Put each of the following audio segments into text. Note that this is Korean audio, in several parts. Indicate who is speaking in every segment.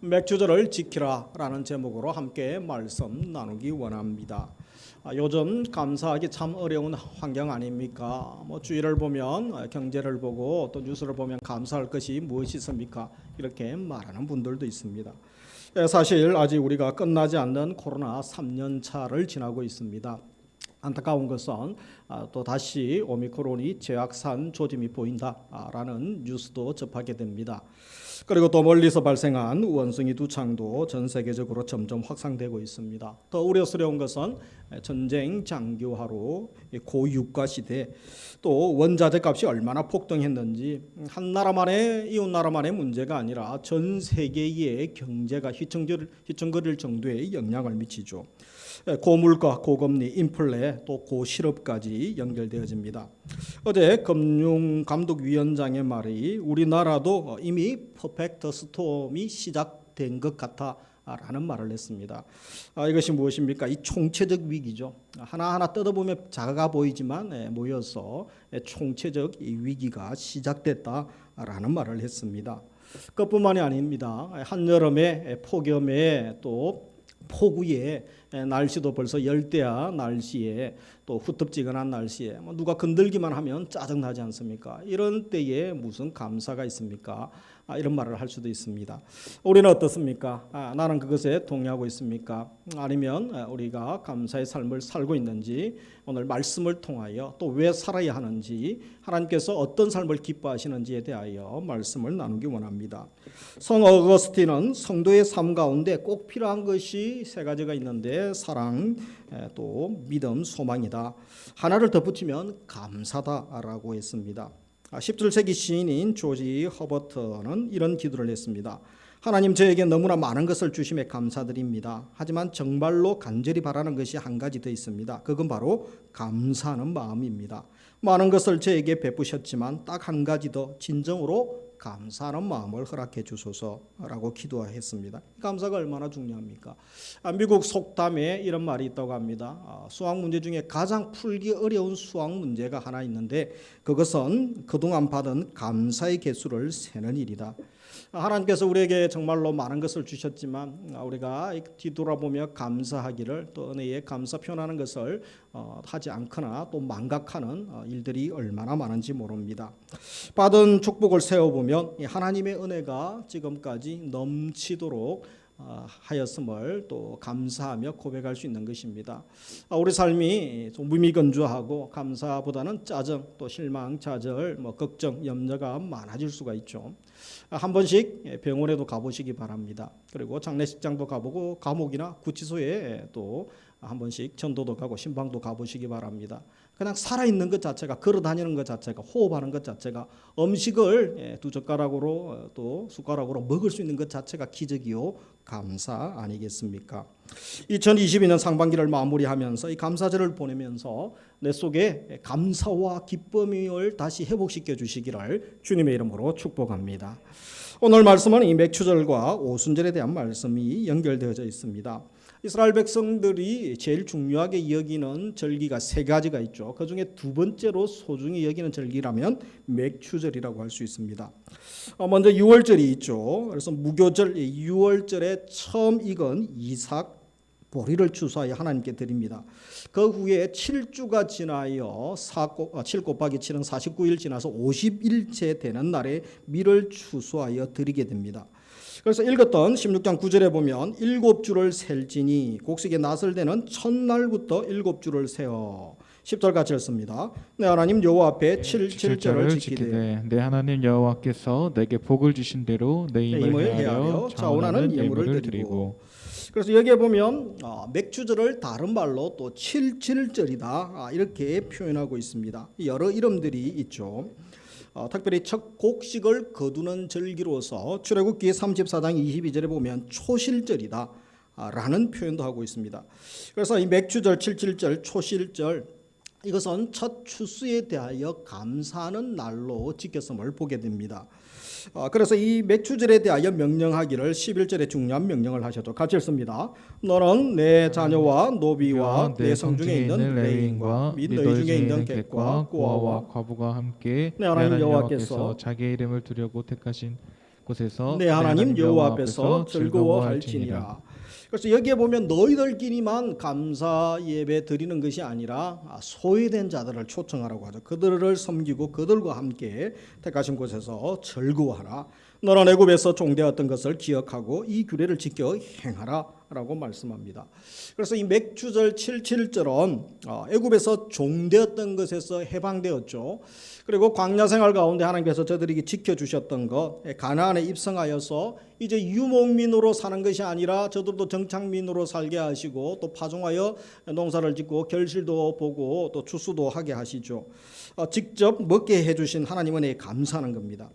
Speaker 1: 맥주절을 지키라 라는 제목으로 함께 말씀 나누기 원합니다. 요즘 감사하기 참 어려운 환경 아닙니까? 주위를 보면 경제를 보고 또 뉴스를 보면 감사할 것이 무엇이 있습니까? 이렇게 말하는 분들도 있습니다. 사실 아직 우리가 끝나지 않는 코로나 3년 차를 지나고 있습니다. 안타까운 것은 또 다시 오미크론이 재확산 조짐이 보인다라는 뉴스도 접하게 됩니다. 그리고 또 멀리서 발생한 원숭이 두창도 전 세계적으로 점점 확산되고 있습니다. 더 우려스러운 것은 전쟁 장기화로 고유가 시대, 또 원자재 값이 얼마나 폭등했는지 한 나라만의 이웃 나라만의 문제가 아니라 전 세계의 경제가 휘청거릴 정도의 영향을 미치죠. 고물가, 고금리, 인플레, 또 고실업까지 연결되어집니다. 어제 금융감독위원장의 말이 우리나라도 이미 퍼펙트 스톰이 시작된 것 같아 라는 말을 했습니다. 이것이 무엇입니까? 이 총체적 위기죠. 하나하나 뜯어보면 작아 보이지만 모여서 총체적 위기가 시작됐다라는 말을 했습니다. 그뿐만이 아닙니다. 한여름에 폭염에 또 폭우에 날씨도 벌써 열대야 날씨에 또 후텁지근한 날씨에 누가 건들기만 하면 짜증나지 않습니까? 이런 때에 무슨 감사가 있습니까? 이런 말을 할 수도 있습니다. 우리는 어떻습니까? 나는 그것에 동의하고 있습니까? 아니면 우리가 감사의 삶을 살고 있는지, 오늘 말씀을 통하여 또 왜 살아야 하는지, 하나님께서 어떤 삶을 기뻐하시는지에 대하여 말씀을 나누기 원합니다. 성 어거스틴은 성도의 삶 가운데 꼭 필요한 것이 세 가지가 있는데 사랑, 또 믿음, 소망이다. 하나를 덧붙이면 감사다라고 했습니다. 17세기 시인인 조지 허버트는 이런 기도를 했습니다. 하나님, 저에게 너무나 많은 것을 주심에 감사드립니다. 하지만 정말로 간절히 바라는 것이 한 가지 더 있습니다. 그건 바로 감사하는 마음입니다. 많은 것을 저에게 베푸셨지만 딱 한 가지 더 진정으로 감사하는 마음을 허락해 주소서라고 기도했습니다. 감사가 얼마나 중요합니까? 미국 속담에 이런 말이 있다고 합니다. 수학 문제 중에 가장 풀기 어려운 수학 문제가 하나 있는데 그것은 그동안 받은 감사의 개수를 세는 일이다. 하나님께서 우리에게 정말로 많은 것을 주셨지만 우리가 뒤돌아보며 감사하기를, 또 은혜에 감사 표현하는 것을 하지 않거나 또 망각하는 일들이 얼마나 많은지 모릅니다. 받은 축복을 세워보면 하나님의 은혜가 지금까지 넘치도록 하였음을 또 감사하며 고백할 수 있는 것입니다. 우리 삶이 좀 무미건조하고 감사보다는 짜증, 또 실망, 좌절, 걱정, 염려가 많아질 수가 있죠. 한 번씩 병원에도 가보시기 바랍니다. 그리고 장례식장도 가보고 감옥이나 구치소에 또 한 번씩 전도도 가고 신방도 가보시기 바랍니다. 그냥 살아있는 것 자체가, 걸어다니는 것 자체가, 호흡하는 것 자체가, 음식을 두 젓가락으로 또 숟가락으로 먹을 수 있는 것 자체가 기적이요 감사 아니겠습니까? 2022년 상반기를 마무리하면서 이 감사절을 보내면서 내 속에 감사와 기쁨을 다시 회복시켜 주시기를 주님의 이름으로 축복합니다. 오늘 말씀은 이 맥추절과 오순절에 대한 말씀이 연결되어져 있습니다. 이스라엘 백성들이 제일 중요하게 여기는 절기가 세 가지가 있죠. 그 중에 두 번째로 소중히 여기는 절기라면 맥추절이라고 할 수 있습니다. 먼저 유월절이 있죠. 그래서 무교절, 유월절에 처음 익은 이삭 보리를 추수하여 하나님께 드립니다. 그 후에 7주가 지나여 7 곱하기 7은 49일 지나서 50일째 되는 날에 밀을 추수하여 드리게 됩니다. 그래서 읽었던 16장 9절에 보면 7주를 셀지니 곡식에 나설 때는 첫날부터 7주를 세어 10절 같이 읽습니다. 내 하나님 여호와 앞에 7절을 지키되
Speaker 2: 내 하나님 여호와께서 내게 복을 주신 대로 내 힘을 헤아려 자원하는 예물을 드리고.
Speaker 1: 그래서 여기에 보면 맥주절을 다른 말로 또 77절이다 이렇게 표현하고 있습니다. 여러 이름들이 있죠. 특별히 첫 곡식을 거두는 절기로서 출애굽기 34장 22절에 보면 초실절이다 라는 표현도 하고 있습니다. 그래서 이 맥주절, 77절, 초실절, 이것은 첫 추수에 대하여 감사하는 날로 지켰음을 보게 됩니다. 그래서 이 맥추절에 대하여 명령하기를 11절에 중요한 명령을 하셨죠. 같이 읽습니다. 너는 내 자녀와 노비와 내 성중에 있는 레위인과 및 너희 중에 있는 객과 고아와
Speaker 2: 과부가 함께
Speaker 1: 내 하나님 여호와께서
Speaker 2: 자기의 이름을 두려고 택하신 곳에서
Speaker 1: 내 하나님 여호와 앞에서 즐거워할지니라. 그래서 여기에 보면 너희들끼리만 감사 예배 드리는 것이 아니라 소외된 자들을 초청하라고 하죠. 그들을 섬기고 그들과 함께 택하신 곳에서 즐거워하라. 너는 애굽에서 종되었던 것을 기억하고 이 규례를 지켜 행하라 라고 말씀합니다. 그래서 이 맥주절 77절은 애굽에서 종되었던 것에서 해방되었죠. 그리고 광야 생활 가운데 하나님께서 저들에게 지켜주셨던 것, 가나안에 입성하여서 이제 유목민으로 사는 것이 아니라 저들도 정착민으로 살게 하시고 또 파종하여 농사를 짓고 결실도 보고 또 추수도 하게 하시죠. 직접 먹게 해주신 하나님 은혜에 감사하는 겁니다.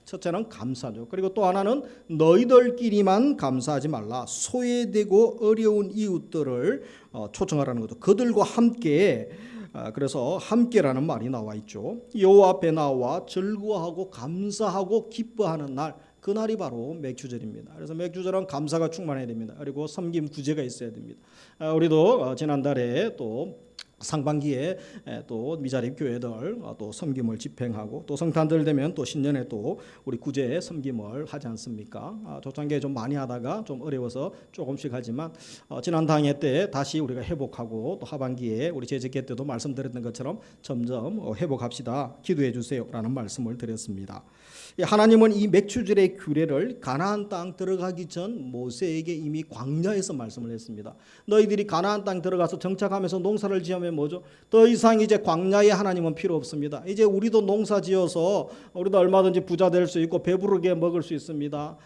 Speaker 1: 첫째는 감사죠. 그리고 또 하나는 너희들끼리만 감사하지 말라. 소외되고 어려운 이웃들을 초청하라는 거죠. 그들과 함께, 그래서 함께라는 말이 나와 있죠. 여호와 앞에 나와 즐거워하고 감사하고 기뻐하는 날, 그날이 바로 맥주절입니다. 그래서 맥주절은 감사가 충만해야 됩니다. 그리고 섬김 구제가 있어야 됩니다. 우리도 지난달에 또 상반기에 또 미자립 교회들 또 섬김을 집행하고 또 성탄절 되면 또 신년에 또 우리 구제 섬김을 하지 않습니까? 초창기에 좀 많이 하다가 좀 어려워서 조금씩 하지만 지난 당회 때 다시 우리가 회복하고 또 하반기에 우리 제재계 때도 말씀드렸던 것처럼 점점 회복합시다. 기도해 주세요라는 말씀을 드렸습니다. 하나님은 이 맥주절의 규례를 가나안 땅 들어가기 전 모세에게 이미 광야에서 말씀을 했습니다. 너희들이 가나안 땅 들어가서 정착하면서 농사를 지으면 뭐죠? 더 이상 이제 광야의 하나님은 필요 없습니다. 이제 우리도 농사 지어서 우리도 얼마든지 부자 될 수 있고 배부르게 먹을 수 있습니다.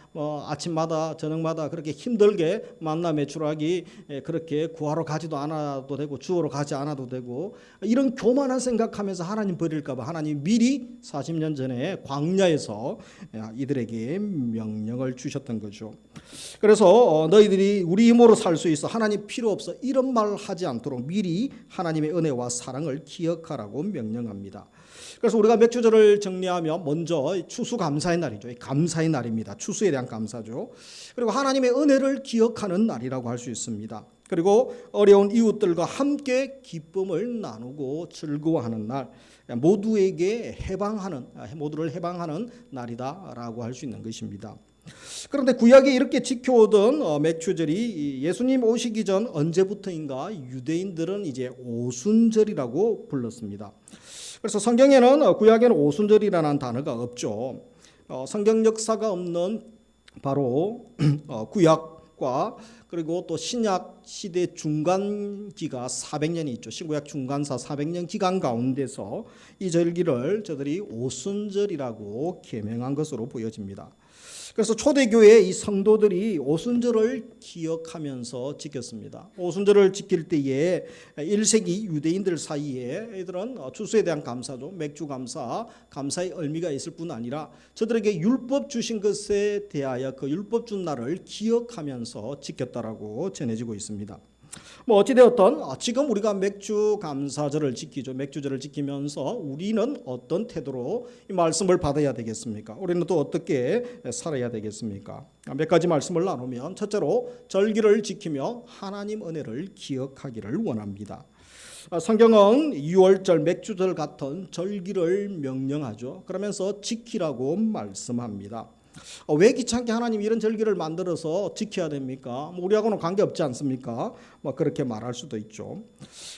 Speaker 1: 아침마다 저녁마다 그렇게 힘들게 만나 매출하기 그렇게 구하러 가지도 않아도 되고 주우러 가지 않아도 되고 이런 교만한 생각하면서 하나님 버릴까 봐 하나님 미리 40년 전에 광야에서 이들에게 명령을 주셨던 거죠. 그래서 너희들이 우리 힘으로 살 수 있어 하나님 필요 없어 이런 말 하지 않도록 미리 하나님의 은혜와 사랑을 기억하라고 명령합니다. 그래서 우리가 맥주절을 정리하면 먼저 추수감사의 날이죠. 감사의 날입니다. 추수에 대한 감사죠. 그리고 하나님의 은혜를 기억하는 날이라고 할 수 있습니다. 그리고 어려운 이웃들과 함께 기쁨을 나누고 즐거워하는 날, 모두에게 모두를 해방하는 날이다라고 할 수 있는 것입니다. 그런데 구약에 이렇게 지켜오던 맥주절이 예수님 오시기 전 언제부터인가 유대인들은 이제 오순절이라고 불렀습니다. 그래서 성경에는 구약에는 오순절이라는 단어가 없죠. 성경 역사가 없는 바로 구약과 그리고 또 신약 시대 중간기가 400년이 있죠. 신구약 중간사 400년 기간 가운데서 이 절기를 저들이 오순절이라고 계명한 것으로 보여집니다. 그래서 초대교회의 이 성도들이 오순절을 기억하면서 지켰습니다. 오순절을 지킬 때에 1세기 유대인들 사이에 이들은 추수에 대한 감사죠. 맥주 감사, 감사의 의미가 있을 뿐 아니라 저들에게 율법 주신 것에 대하여 그 율법 준 날을 기억하면서 지켰다라고 전해지고 있습니다. 어찌되었든 지금 우리가 맥주 감사절을 지키죠. 맥주절을 지키면서 우리는 어떤 태도로 이 말씀을 받아야 되겠습니까? 우리는 또 어떻게 살아야 되겠습니까? 몇 가지 말씀을 나누면 첫째로 절기를 지키며 하나님 은혜를 기억하기를 원합니다. 성경은 6월절 맥주절 같은 절기를 명령하죠. 그러면서 지키라고 말씀합니다. 왜 귀찮게 하나님 이런 절기를 만들어서 지켜야 됩니까? 우리하고는 관계없지 않습니까? 그렇게 말할 수도 있죠.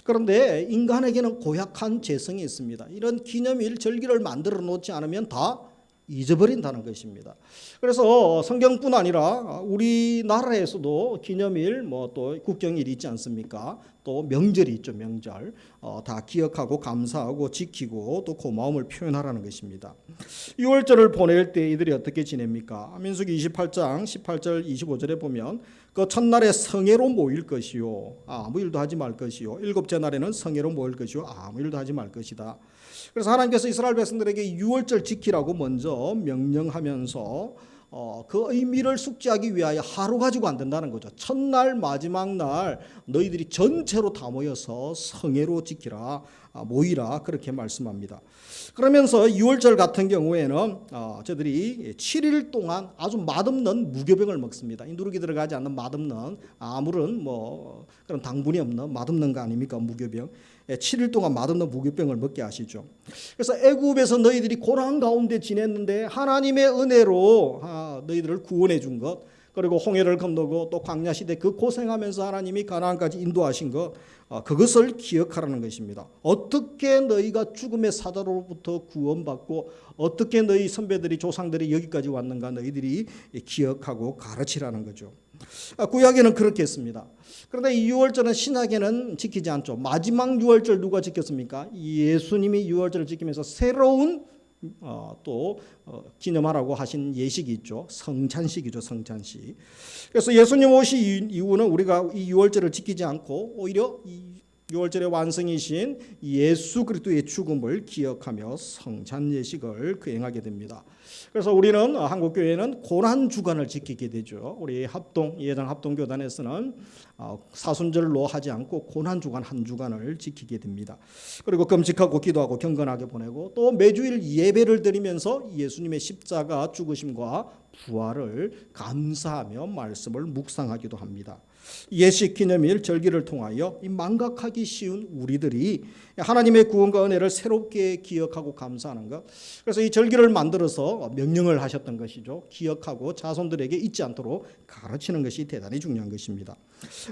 Speaker 1: 그런데 인간에게는 고약한 재성이 있습니다. 이런 기념일 절기를 만들어 놓지 않으면 다 잊어버린다는 것입니다. 그래서 성경뿐 아니라 우리나라에서도 기념일 또 국경일이 있지 않습니까? 또 명절이 있죠. 명절 다 기억하고 감사하고 지키고 또 고마움을 표현하라는 것입니다. 6월절을 보낼 때 이들이 어떻게 지냅니까? 민수기 28장 18절 25절에 보면 그 첫날에 성회로 모일 것이요 아무 일도 하지 말 것이요 일곱째 날에는 성회로 모일 것이요 아무 일도 하지 말 것이다. 그래서 하나님께서 이스라엘 백성들에게 6월절 지키라고 먼저 명령하면서 그 의미를 숙지하기 위하여 하루 가지고 안 된다는 거죠. 첫날 마지막 날 너희들이 전체로 다 모여서 성회로 지키라 모이라 그렇게 말씀합니다. 그러면서 6월절 같은 경우에는 저들이 7일 동안 아주 맛없는 무교병을 먹습니다. 이 누룩이 들어가지 않는 맛없는 아무런 그런 당분이 없는 맛없는 거 아닙니까? 무교병. 7일 동안 맛없는 무교병을 먹게 하시죠. 그래서 애굽에서 너희들이 고난 가운데 지냈는데 하나님의 은혜로 너희들을 구원해 준 것, 그리고 홍해를 건너고 또 광야 시대 그 고생하면서 하나님이 가나안까지 인도하신 것, 그것을 기억하라는 것입니다. 어떻게 너희가 죽음의 사자로부터 구원받고 어떻게 너희 선배들이 조상들이 여기까지 왔는가 너희들이 기억하고 가르치라는 거죠. 구약에는 그렇게 했습니다. 그런데 이 유월절은 신약에는 지키지 않죠. 마지막 유월절 누가 지켰습니까? 예수님이 유월절을 지키면서 새로운 기념하라고 하신 예식이 있죠. 성찬식이죠. 성찬식. 그래서 예수님 오신 이유는 우리가 이 유월절을 지키지 않고 오히려 이 유월절의 완성이신 예수 그리스도의 죽음을 기억하며 성찬 예식을 거행하게 됩니다. 그래서 우리는 한국 교회는 고난 주간을 지키게 되죠. 우리 예장 합동교단에서는 사순절로 하지 않고 고난 주간 한 주간을 지키게 됩니다. 그리고 금식하고 기도하고 경건하게 보내고 또 매주일 예배를 드리면서 예수님의 십자가 죽으심과 부활을 감사하며 말씀을 묵상하기도 합니다. 예식 기념일 절기를 통하여 이 망각하기 쉬운 우리들이 하나님의 구원과 은혜를 새롭게 기억하고 감사하는 것. 그래서 이 절기를 만들어서 명령을 하셨던 것이죠. 기억하고 자손들에게 잊지 않도록 가르치는 것이 대단히 중요한 것입니다.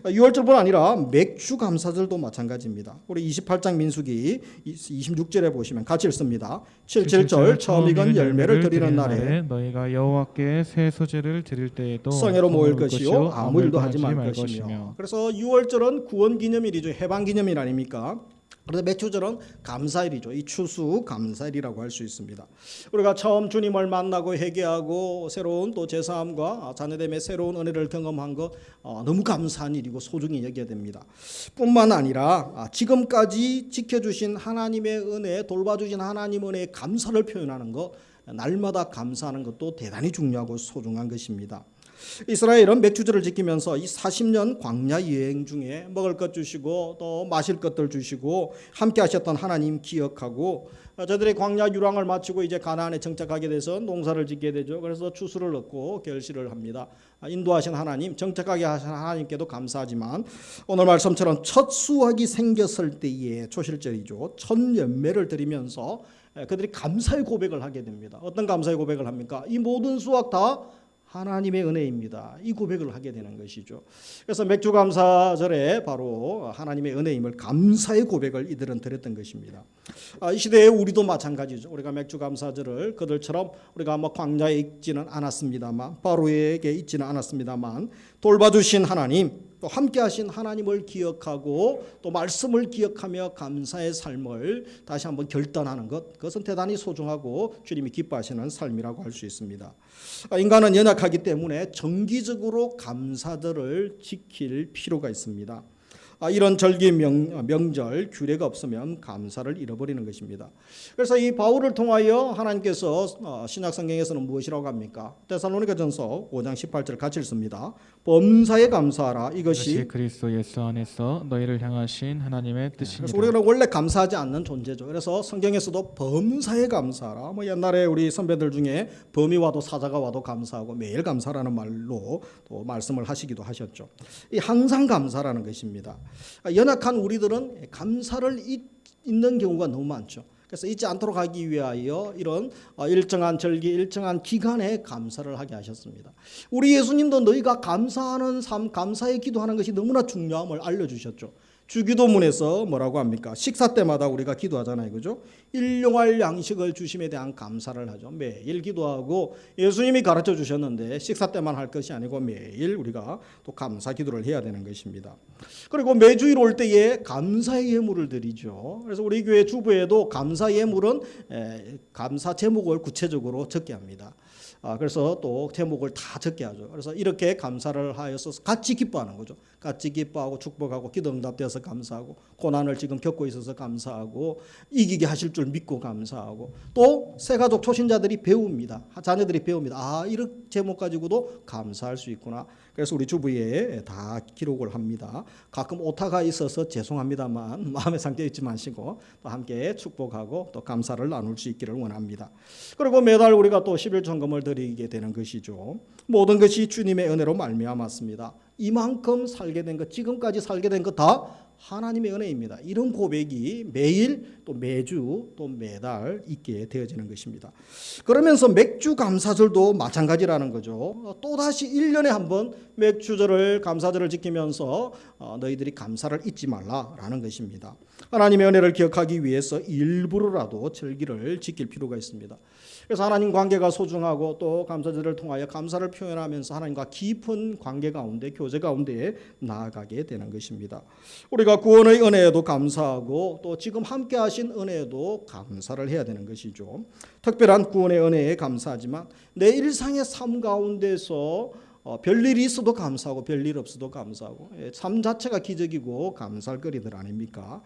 Speaker 1: 6월절뿐 아니라 맥주 감사절도 마찬가지입니다. 우리 28장 민수기 26절에 보시면 같이 읽습니다. 77절 처음 익은 열매를 드리는 날에
Speaker 2: 너희가 여호와께 새 소재를 드릴 때에도
Speaker 1: 성회로 모일 것이요 아무 일도 하지 말 것이며. 그래서 6월절은 구원기념일이죠. 해방기념일 아닙니까? 그런데 맥주절은 감사일이죠. 이 추수 감사일이라고 할 수 있습니다. 우리가 처음 주님을 만나고 회개하고 새로운 또 제사함과 자녀됨의 새로운 은혜를 경험한 것 너무 감사한 일이고 소중히 여겨야 됩니다. 뿐만 아니라 지금까지 지켜주신 하나님의 은혜, 돌봐주신 하나님 은혜의 감사를 표현하는 것, 날마다 감사하는 것도 대단히 중요하고 소중한 것입니다. 이스라엘은 맥주절을 지키면서 이 40년 광야 여행 중에 먹을 것 주시고 또 마실 것들 주시고 함께 하셨던 하나님 기억하고 저들의 광야 유랑을 마치고 이제 가나안에 정착하게 돼서 농사를 짓게 되죠. 그래서 추수를 얻고 결실을 합니다. 인도하신 하나님, 정착하게 하신 하나님께도 감사하지만 오늘 말씀처럼 첫 수확이 생겼을 때의 초실절이죠. 첫 열매를 드리면서 그들이 감사의 고백을 하게 됩니다. 어떤 감사의 고백을 합니까? 이 모든 수확 다 하나님의 은혜입니다. 이 고백을 하게 되는 것이죠. 그래서 맥주 감사절에 바로 하나님의 은혜임을 감사의 고백을 이들은 드렸던 것입니다. 이 시대에 우리도 마찬가지죠. 우리가 맥주 감사절을 그들처럼 우리가 광야에 있지는 않았습니다만 바로에게 있지는 않았습니다만 돌봐주신 하나님 또 함께하신 하나님을 기억하고 또 말씀을 기억하며 감사의 삶을 다시 한번 결단하는 것, 그것은 대단히 소중하고 주님이 기뻐하시는 삶이라고 할 수 있습니다. 인간은 연약하기 때문에 정기적으로 감사들을 지킬 필요가 있습니다. 이런 절기 명절 규례가 없으면 감사를 잃어버리는 것입니다. 그래서 이 바울을 통하여 하나님께서 신약 성경에서는 무엇이라고 합니까? 데살로니가전서 5장 18절 같이 읽습니다. 범사에 감사하라. 이것이
Speaker 2: 그리스도 예수 안에서 너희를 향하신 하나님의 뜻입니다.
Speaker 1: 그래서 우리는 원래 감사하지 않는 존재죠. 그래서 성경에서도 범사에 감사하라. 옛날에 우리 선배들 중에 범이 와도 사자가 와도 감사하고 매일 감사라는 말로 또 말씀을 하시기도 하셨죠. 이 항상 감사라는 것입니다. 연약한 우리들은 감사를 잊는 경우가 너무 많죠. 그래서 잊지 않도록 하기 위하여 이런 일정한 절기, 일정한 기간에 감사를 하게 하셨습니다. 우리 예수님도 너희가 감사하는 삶, 감사의 기도하는 것이 너무나 중요함을 알려주셨죠. 주기도문에서 뭐라고 합니까? 식사 때마다 우리가 기도하잖아요. 그죠? 일용할 양식을 주심에 대한 감사를 하죠. 매일 기도하고 예수님이 가르쳐 주셨는데 식사 때만 할 것이 아니고 매일 우리가 또 감사 기도를 해야 되는 것입니다. 그리고 매주일 올 때에 감사의 예물을 드리죠. 그래서 우리 교회 주부에도 감사 예물은 감사 제목을 구체적으로 적게 합니다. 그래서 또 제목을 다 적게 하죠. 그래서 이렇게 감사를 하여서 같이 기뻐하는 거죠. 같이 기뻐하고 축복하고 기도 응답되어서 감사하고 고난을 지금 겪고 있어서 감사하고 이기게 하실 줄 믿고 감사하고 또 새가족 초신자들이 배웁니다. 자녀들이 배웁니다. 이런 제목 가지고도 감사할 수 있구나. 그래서 우리 주부에 다 기록을 합니다. 가끔 오타가 있어서 죄송합니다만 마음의 상태 잊지 마시고 또 함께 축복하고 또 감사를 나눌 수 있기를 원합니다. 그리고 매달 우리가 또 11천금을 드리게 되는 것이죠. 모든 것이 주님의 은혜로 말미암았습니다. 이만큼 살게 된 것, 지금까지 살게 된 것 다 하나님의 은혜입니다. 이런 고백이 매일 또 매주 또 매달 있게 되어지는 것입니다. 그러면서 맥주 감사절도 마찬가지라는 거죠. 또다시 1년에 한 번 맥주절을 감사절을 지키면서 너희들이 감사를 잊지 말라라는 것입니다. 하나님의 은혜를 기억하기 위해서 일부러라도 절기를 지킬 필요가 있습니다. 그래서 하나님 관계가 소중하고 또 감사절을 통하여 감사를 표현하면서 하나님과 깊은 관계 가운데 교제 가운데 나아가게 되는 것입니다. 우리가 구원의 은혜에도 감사하고 또 지금 함께 하신 은혜에도 감사를 해야 되는 것이죠. 특별한 구원의 은혜에 감사하지만 내 일상의 삶 가운데서 별일이 있어도 감사하고 별일 없어도 감사하고 삶 자체가 기적이고 감사할 거리들 아닙니까?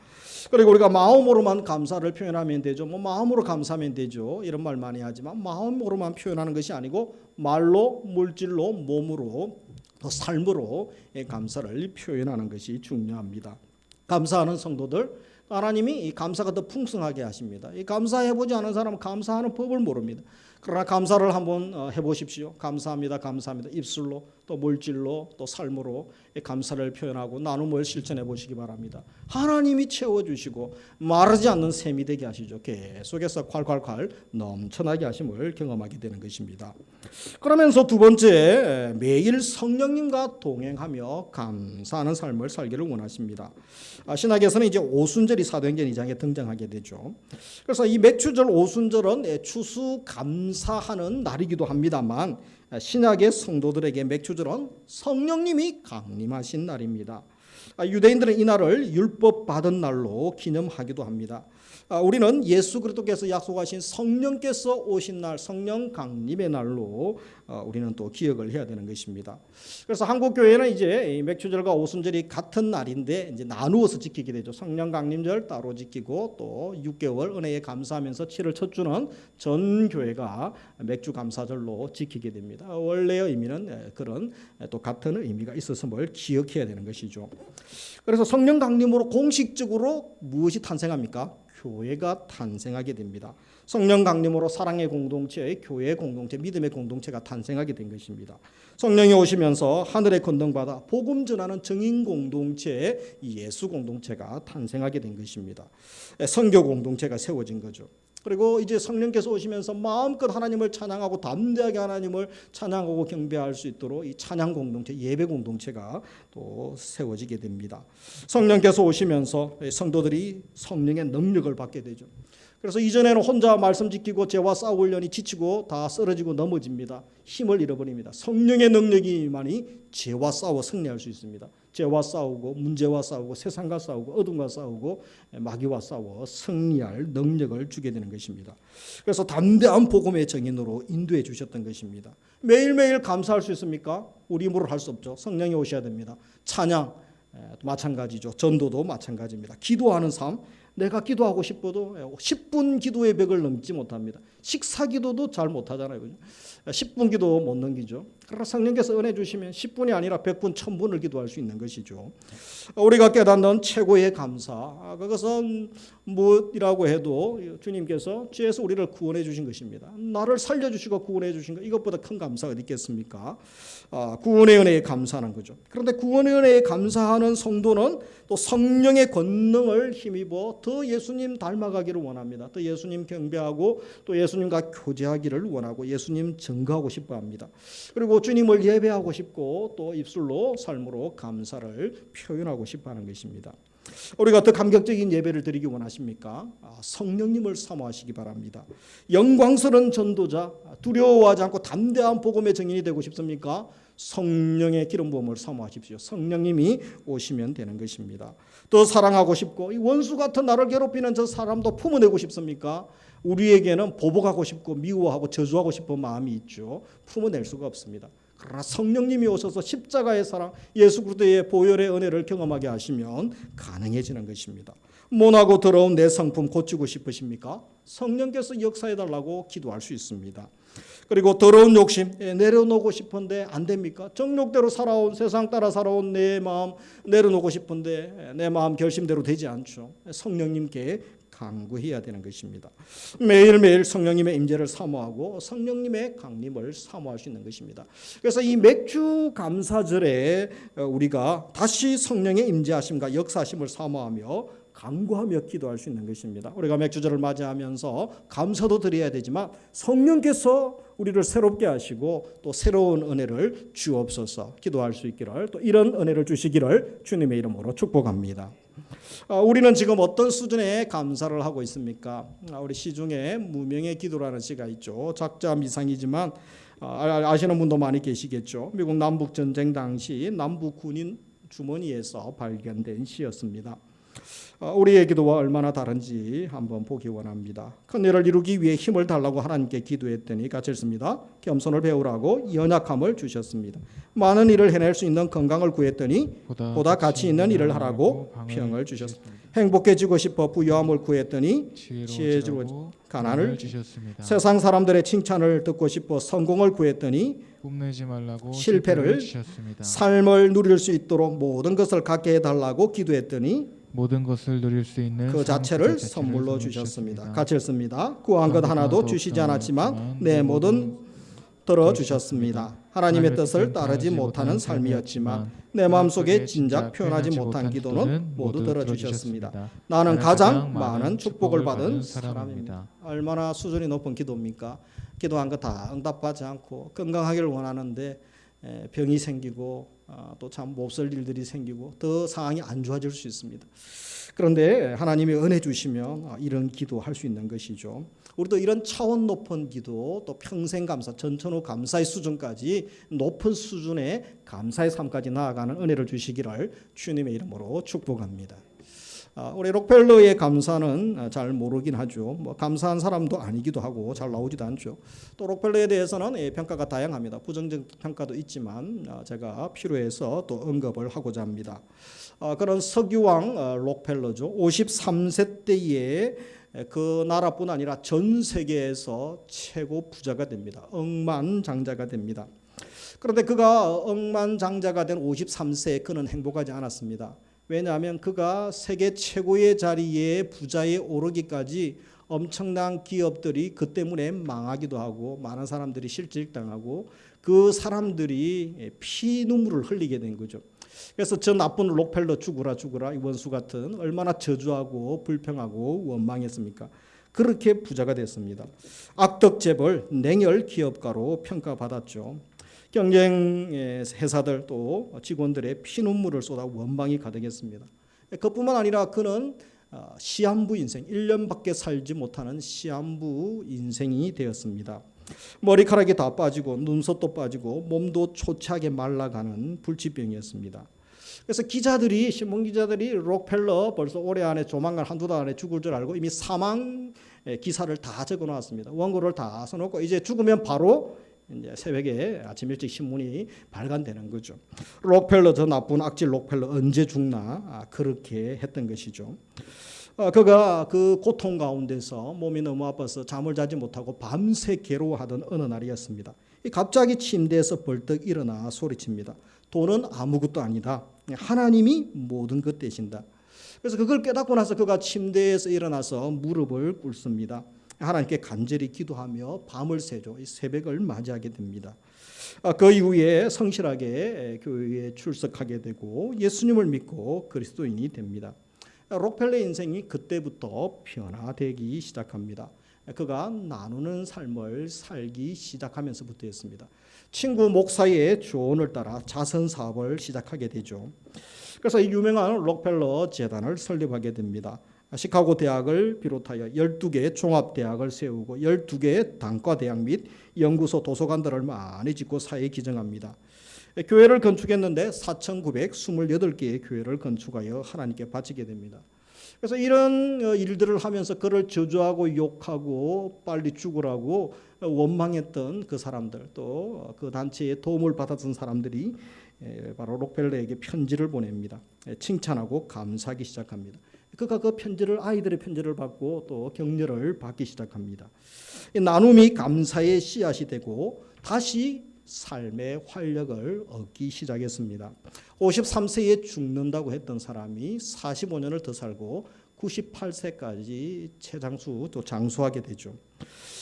Speaker 1: 그리고 우리가 마음으로만 감사를 표현하면 되죠. 마음으로 감사하면 되죠. 이런 말 많이 하지만 마음으로만 표현하는 것이 아니고 말로, 물질로, 몸으로, 또 삶으로 감사를 표현하는 것이 중요합니다. 감사하는 성도들, 하나님이 이 감사가 더 풍성하게 하십니다. 이 감사해보지 않은 사람은 감사하는 법을 모릅니다. 그러나 감사를 한번 해보십시오. 감사합니다. 감사합니다. 입술로 또 물질로 또 삶으로 감사를 표현하고 나눔을 실천해 보시기 바랍니다. 하나님이 채워주시고 마르지 않는 샘이 되게 하시죠. 계속해서 콸콸콸 넘쳐나게 하심을 경험하게 되는 것입니다. 그러면서 두 번째, 매일 성령님과 동행하며 감사하는 삶을 살기를 원하십니다. 신학에서는 이제 오순절이 사도행전 2장에 등장하게 되죠. 그래서 이 맥주절 오순절은 추수감사하는 날이기도 합니다만 신약의 성도들에게 맥주절은 성령님이 강림하신 날입니다. 유대인들은 이 날을 율법 받은 날로 기념하기도 합니다. 우리는 예수 그리스도께서 약속하신 성령께서 오신 날, 성령 강림의 날로 우리는 또 기억을 해야 되는 것입니다. 그래서 한국 교회는 이제 맥주절과 오순절이 같은 날인데 이제 나누어서 지키게 되죠. 성령 강림절 따로 지키고 또 6개월 은혜에 감사하면서 7월 첫 주는 전 교회가 맥주 감사절로 지키게 됩니다. 원래의 의미는 그런 또 같은 의미가 있었음을 기억해야 되는 것이죠. 그래서 성령 강림으로 공식적으로 무엇이 탄생합니까? 교회가 탄생하게 됩니다. 성령 강림으로 사랑의 공동체, 교회의 공동체, 믿음의 공동체가 탄생하게 된 것입니다. 성령이 오시면서 하늘에 건너받아 복음 전하는 증인 공동체, 예수 공동체가 탄생하게 된 것입니다. 선교 공동체가 세워진 거죠. 그리고 이제 성령께서 오시면서 마음껏 하나님을 찬양하고 담대하게 하나님을 찬양하고 경배할 수 있도록 이 찬양 공동체, 예배 공동체가 또 세워지게 됩니다. 성령께서 오시면서 성도들이 성령의 능력을 받게 되죠. 그래서 이전에는 혼자 말씀 지키고 죄와 싸우려니 지치고 다 쓰러지고 넘어집니다. 힘을 잃어버립니다. 성령의 능력이만이 죄와 싸워 승리할 수 있습니다. 죄와 싸우고 문제와 싸우고 세상과 싸우고 어둠과 싸우고 마귀와 싸워 승리할 능력을 주게 되는 것입니다. 그래서 담대한 복음의 증인으로 인도해 주셨던 것입니다. 매일매일 감사할 수 있습니까? 우리 힘으로 할 수 없죠. 성령이 오셔야 됩니다. 찬양 마찬가지죠. 전도도 마찬가지입니다. 기도하는 삶, 내가 기도하고 싶어도 10분 기도의 벽을 넘지 못합니다. 식사 기도도 잘 못하잖아요. 그죠? 10분 기도 못 넘기죠. 그러나 성령께서 은혜 주시면 10분이 아니라 100분, 1000분을 기도할 수 있는 것이죠. 우리가 깨닫는 최고의 감사, 그것은 무엇이라고 해도 주님께서 죄에서 우리를 구원해 주신 것입니다. 나를 살려주시고 구원해 주신 것, 이것보다 큰 감사가 어디 있겠습니까? 구원의 은혜에 감사하는 거죠. 그런데 구원의 은혜에 감사하는 성도는 또 성령의 권능을 힘입어 더 예수님 닮아가기를 원합니다. 더 예수님 경배하고 또 예수님과 교제하기를 원하고 예수님 증거하고 싶어합니다. 그리고 주님을 예배하고 싶고 또 입술로 삶으로 감사를 표현하고 싶어하는 것입니다. 우리가 더 감격적인 예배를 드리기 원하십니까? 성령님을 사모하시기 바랍니다. 영광스러운 전도자, 두려워하지 않고 담대한 복음의 증인이 되고 싶습니까? 성령의 기름 부음을 사모하십시오. 성령님이 오시면 되는 것입니다. 더 사랑하고 싶고 이 원수 같은 나를 괴롭히는 저 사람도 품어내고 싶습니까? 우리에게는 보복하고 싶고 미워하고 저주하고 싶은 마음이 있죠. 품어낼 수가 없습니다. 그러나 성령님이 오셔서 십자가의 사랑, 예수 그리스도의 보혈의 은혜를 경험하게 하시면 가능해지는 것입니다. 모나고 더러운 내 성품 고치고 싶으십니까? 성령께서 역사해달라고 기도할 수 있습니다. 그리고 더러운 욕심 내려놓고 싶은데 안 됩니까? 정욕대로 살아온, 세상 따라 살아온 내 마음 내려놓고 싶은데 내 마음 결심대로 되지 않죠. 성령님께 간구해야 되는 것입니다. 매일매일 성령님의 임재를 사모하고 성령님의 강림을 사모할 수 있는 것입니다. 그래서 이 맥주 감사절에 우리가 다시 성령의 임재하심과 역사하심을 사모하며 간구하며 기도할 수 있는 것입니다. 우리가 맥주절을 맞이하면서 감사도 드려야 되지만 성령께서 우리를 새롭게 하시고 또 새로운 은혜를 주옵소서 기도할 수 있기를, 또 이런 은혜를 주시기를 주님의 이름으로 축복합니다. 우리는 지금 어떤 수준의 감사를 하고 있습니까? 우리 시중에 무명의 기도라는 시가 있죠. 작자 미상이지만 아시는 분도 많이 계시겠죠. 미국 남북전쟁 당시 남북 군인 주머니에서 발견된 시였습니다. 우리의 기도와 얼마나 다른지 한번 보기 원합니다. 큰 일을 이루기 위해 힘을 달라고 하나님께 기도했더니 같이 읽습니다. 겸손을 배우라고 연약함을 주셨습니다. 많은 일을 해낼 수 있는 건강을 구했더니 보다 가치 있는 일을 하라고 평을 주셨습니다. 행복해지고 싶어 부유함을 구했더니 지혜 주고 가난을 주셨습니다. 세상 사람들의 칭찬을 듣고 싶어 성공을 구했더니
Speaker 2: 뽐내지 말라고
Speaker 1: 실패를
Speaker 2: 주셨습니다.
Speaker 1: 삶을 누릴 수 있도록 모든 것을 갖게 해달라고 기도했더니
Speaker 2: 모든 것을 누릴 수 있는
Speaker 1: 그 자체를 선물로 주셨습니다. 같이 읽습니다. 구한 것 하나도 주시지 않았지만 내 모든 들어주셨습니다. 하나님의 뜻을 따르지 못하는 삶이었지만 내 마음속에 진작 표현하지 못한 기도는 모두 들어주셨습니다. 나는 가장 많은 축복을 받은 사람입니다. 얼마나 수준이 높은 기도입니까? 기도한 거 다 응답받지 않고 건강하기를 원하는데 병이 생기고 또 참 몹쓸 일들이 생기고 더 상황이 안 좋아질 수 있습니다. 그런데 하나님이 은혜 주시면 이런 기도할 수 있는 것이죠. 우리도 이런 차원 높은 기도, 또 평생 감사, 전천후 감사의 수준까지 높은 수준의 감사의 삶까지 나아가는 은혜를 주시기를 주님의 이름으로 축복합니다. 우리 록펠러의 감사는 잘 모르긴 하죠. 뭐 감사한 사람도 아니기도 하고 잘 나오지도 않죠. 또 록펠러에 대해서는 평가가 다양합니다. 부정적 평가도 있지만 제가 필요해서 또 언급을 하고자 합니다. 그런 석유왕 록펠러죠. 53세 때에 그 나라뿐 아니라 전 세계에서 최고 부자가 됩니다. 억만장자가 됩니다. 그런데 그가 억만장자가 된 53세에 그는 행복하지 않았습니다. 왜냐하면 그가 세계 최고의 자리에 부자에 오르기까지 엄청난 기업들이 그 때문에 망하기도 하고 많은 사람들이 실직당하고 그 사람들이 피눈물을 흘리게 된 거죠. 그래서 저 나쁜 록펠러 죽으라 이 원수 같은 얼마나 저주하고 불평하고 원망했습니까? 그렇게 부자가 됐습니다. 악덕재벌 냉혈 기업가로 평가받았죠. 경쟁 회사들 또 직원들의 피눈물을 쏟아 원망이 가득했습니다. 그뿐만 아니라 그는 시한부 인생, 1년밖에 살지 못하는 시한부 인생이 되었습니다. 머리카락이 다 빠지고 눈썹도 빠지고 몸도 초췌하게 말라가는 불치병이었습니다. 그래서 신문 기자들이 록펠러 벌써 올해 안에 조만간 한두 달 안에 죽을 줄 알고 이미 사망 기사를 다 적어놨습니다. 원고를 다 써놓고 이제 죽으면 바로 이제 새벽에 아침 일찍 신문이 발간되는 거죠. 록펠러 저 나쁜 악질 록펠러 언제 죽나 그렇게 했던 것이죠. 그가 그 고통 가운데서 몸이 너무 아파서 잠을 자지 못하고 밤새 괴로워하던 어느 날이었습니다. 갑자기 침대에서 벌떡 일어나 소리칩니다. 돈은 아무것도 아니다. 하나님이 모든 것 되신다. 그래서 그걸 깨닫고 나서 그가 침대에서 일어나서 무릎을 꿇습니다. 하나님께 간절히 기도하며 밤을 새죠. 이 새벽을 맞이하게 됩니다. 그 이후에 성실하게 교회에 출석하게 되고 예수님을 믿고 그리스도인이 됩니다. 록펠러의 인생이 그때부터 변화되기 시작합니다. 그가 나누는 삶을 살기 시작하면서부터였습니다. 친구 목사의 조언을 따라 자선 사업을 시작하게 되죠. 그래서 이 유명한 록펠러 재단을 설립하게 됩니다. 시카고 대학을 비롯하여 12개 종합대학을 세우고 12개의 단과대학 및 연구소 도서관들을 많이 짓고 사회에 기증합니다. 교회를 건축했는데 4,928개의 교회를 건축하여 하나님께 바치게 됩니다. 그래서 이런 일들을 하면서 그를 저주하고 욕하고 빨리 죽으라고 원망했던 그 사람들, 또 그 단체에 도움을 받았던 사람들이 바로 록펠러에게 편지를 보냅니다. 칭찬하고 감사하기 시작합니다. 그가 그 편지를, 아이들의 편지를 받고 또 격려를 받기 시작합니다. 이 나눔이 감사의 씨앗이 되고 다시 삶의 활력을 얻기 시작했습니다. 53세에 죽는다고 했던 사람이 45년을 더 살고 98세까지 최장수 또 장수하게 되죠.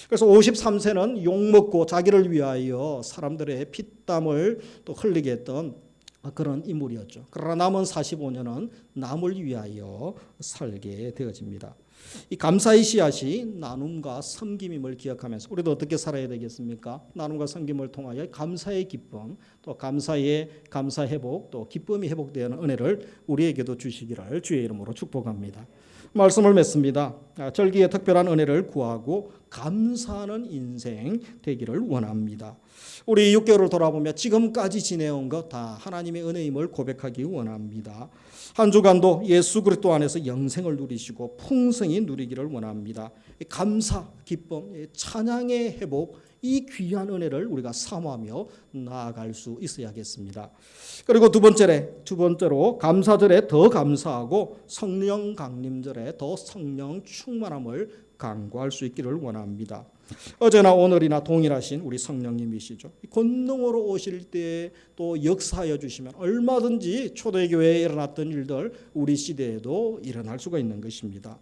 Speaker 1: 그래서 53세는 욕먹고 자기를 위하여 사람들의 피땀을 또 흘리게 했던 그런 인물이었죠. 그러나 남은 45년은 남을 위하여 살게 되어집니다. 이 감사의 씨앗이 나눔과 섬김임을 기억하면서 우리도 어떻게 살아야 되겠습니까? 나눔과 섬김을 통하여 감사의 기쁨, 또 감사 회복, 또 기쁨이 회복되는 은혜를 우리에게도 주시기를 주의 이름으로 축복합니다. 말씀을 맺습니다. 절기의 특별한 은혜를 구하고 감사하는 인생 되기를 원합니다. 우리 6개월을 돌아보며 지금까지 지내온 것 다 하나님의 은혜임을 고백하기 원합니다. 한 주간도 예수 그리스도 안에서 영생을 누리시고 풍성히 누리기를 원합니다. 감사, 기쁨, 찬양의 회복, 이 귀한 은혜를 우리가 사모하며 나아갈 수 있어야겠습니다. 그리고 두 번째로 감사절에 더 감사하고 성령 강림절에 더 성령 충만함을 강구할 수 있기를 원합니다. 어제나 오늘이나 동일하신 우리 성령님이시죠. 권능으로 오실 때 또 역사하여 주시면 얼마든지 초대교회에 일어났던 일들 우리 시대에도 일어날 수가 있는 것입니다.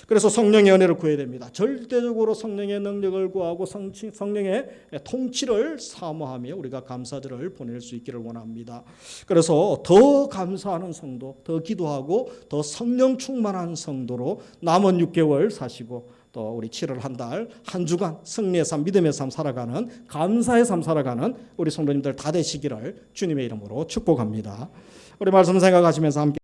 Speaker 1: 그래서 성령의 은혜를 구해야 됩니다. 절대적으로 성령의 능력을 구하고 성령의 통치를 사모하며 우리가 감사절을 보낼 수 있기를 원합니다. 그래서 더 감사하는 성도, 더 기도하고 더 성령 충만한 성도로 남은 6개월 사시고 또 우리 7월 한 달, 한 주간 승리의 삶, 믿음의 삶 살아가는, 감사의 삶 살아가는 우리 성도님들 다 되시기를 주님의 이름으로 축복합니다. 우리 말씀 생각하시면서 함께